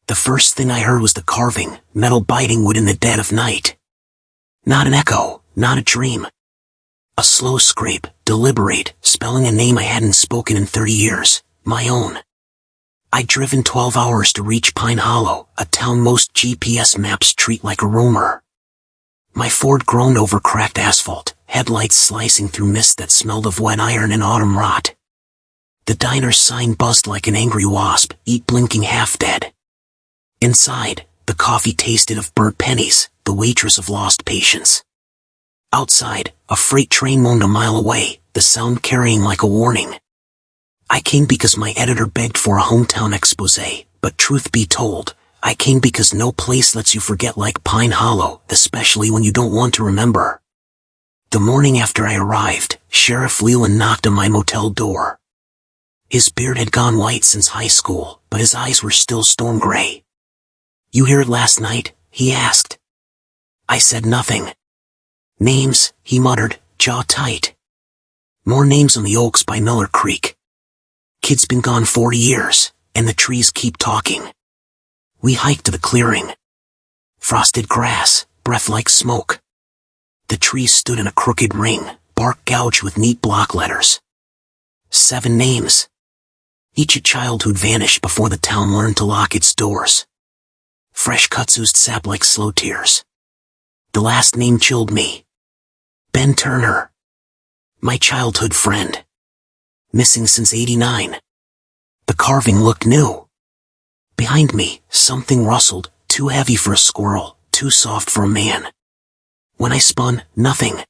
The first thing I heard was the carving, metal biting wood in the dead of night. Not an echo, not a dream. A slow scrape, deliberate, spelling a name I hadn't spoken in 30 years, my own. I'd driven 12 hours to reach Pine Hollow, a town most GPS maps treat like a rumor. My Ford groaned over cracked asphalt, headlights slicing through mist that smelled of wet iron and autumn rot. The diner's sign buzzed like an angry wasp, eat blinking half dead. Inside, the coffee tasted of burnt pennies, the waitress of lost patience. Outside, a freight train moaned a mile away, the sound carrying like a warning. I came because my editor begged for a hometown exposé, but truth be told, I came because no place lets you forget like Pine Hollow, especially when you don't want to remember. The morning after I arrived, Sheriff Leland knocked on my motel door. His beard had gone white since high school, but his eyes were still storm gray. "You hear it last night?" he asked. I said nothing. "Names," he muttered, jaw tight. "More names on the Oaks by Miller Creek. Kid's been gone 40 years, and the trees keep talking." We hiked to the clearing. Frosted grass, breath like smoke. The trees stood in a crooked ring, bark gouged with neat block letters. 7 names. Each a child who'd vanished before the town learned to lock its doors. Fresh cuts oozed sap like slow tears. The last name chilled me. Ben Turner. My childhood friend. Missing since '89. The carving looked new. Behind me, something rustled, too heavy for a squirrel, too soft for a man. When I spun, nothing.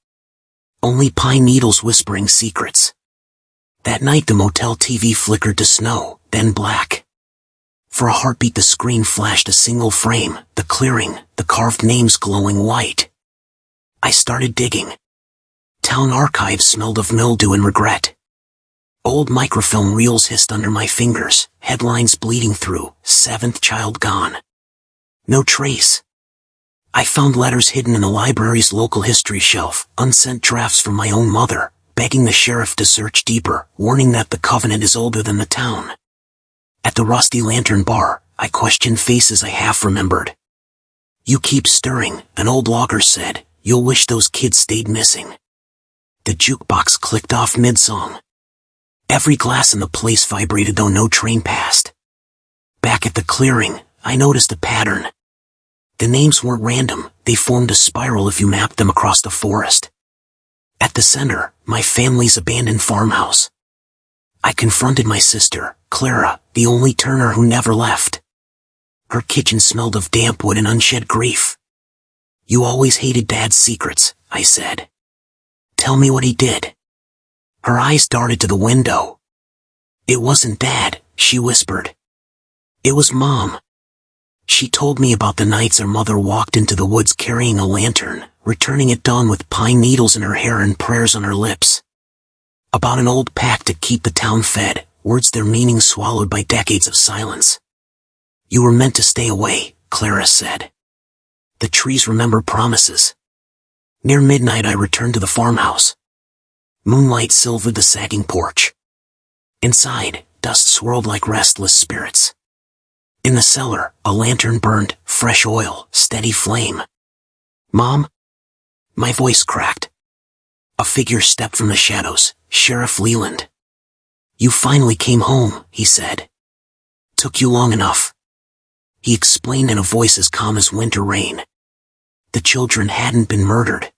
Only pine needles whispering secrets. That night the motel TV flickered to snow, then black. For a heartbeat the screen flashed a single frame, the clearing, the carved names glowing white. I started digging. Town archives smelled of mildew and regret. Old microfilm reels hissed under my fingers, headlines bleeding through, 7th child gone. No trace. I found letters hidden in the library's local history shelf, unsent drafts from my own mother, begging the sheriff to search deeper, warning that the covenant is older than the town. At the Rusty Lantern bar, I questioned faces I half remembered. "You keep stirring," an old logger said, "you'll wish those kids stayed missing." The jukebox clicked off mid-song. Every glass in the place vibrated though no train passed. Back at the clearing, I noticed a pattern. The names weren't random, they formed a spiral if you mapped them across the forest. At the center, my family's abandoned farmhouse. I confronted my sister, Clara, the only Turner who never left. Her kitchen smelled of damp wood and unshed grief. "You always hated Dad's secrets," I said. "Tell me what he did." Her eyes darted to the window. "It wasn't Dad," she whispered. "It was Mom. She told me about the nights our mother walked into the woods carrying a lantern, returning at dawn with pine needles in her hair and prayers on her lips. About an old pact to keep the town fed, words their meaning swallowed by decades of silence. "You were meant to stay away," Clara said. "The trees remember promises." Near midnight I returned to the farmhouse. Moonlight silvered the sagging porch. Inside, dust swirled like restless spirits. In the cellar, a lantern burned, fresh oil, steady flame. "Mom?" My voice cracked. A figure stepped from the shadows, Sheriff Leland. "You finally came home," he said. "Took you long enough." He explained in a voice as calm as winter rain. The children hadn't been murdered.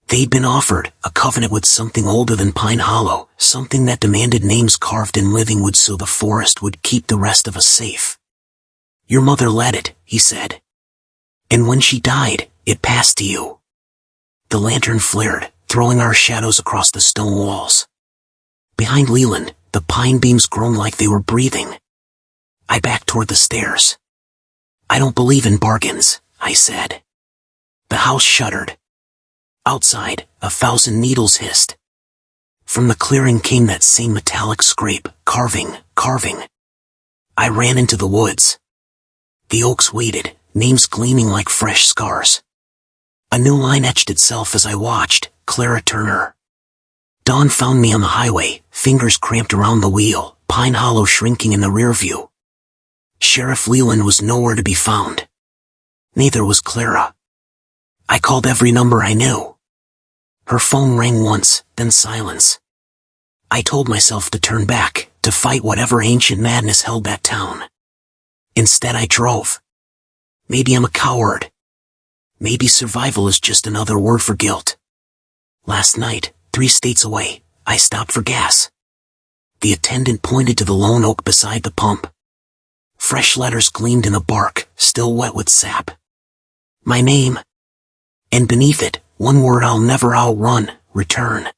They'd been offered a covenant with something older than Pine Hollow, something that demanded names carved in living wood so the forest would keep the rest of us safe. "Your mother led it," he said. "And when she died, it passed to you." The lantern flared, throwing our shadows across the stone walls. Behind Leland, the pine beams groaned like they were breathing. I backed toward the stairs. "I don't believe in bargains," I said. The house shuddered. Outside, 1,000 needles hissed. From the clearing came that same metallic scrape, carving. I ran into the woods. The oaks waited, names gleaming like fresh scars. A new line etched itself as I watched, Clara Turner. Dawn found me on the highway, fingers cramped around the wheel, Pine Hollow shrinking in the rear view. Sheriff Leland was nowhere to be found. Neither was Clara. I called every number I knew. Her phone rang once, then silence. I told myself to turn back, to fight whatever ancient madness held that town. Instead I drove. Maybe I'm a coward. Maybe survival is just another word for guilt. Last night, 3 states away, I stopped for gas. The attendant pointed to the lone oak beside the pump. Fresh letters gleamed in the bark, still wet with sap. My name. And beneath it, one word I'll never outrun: return.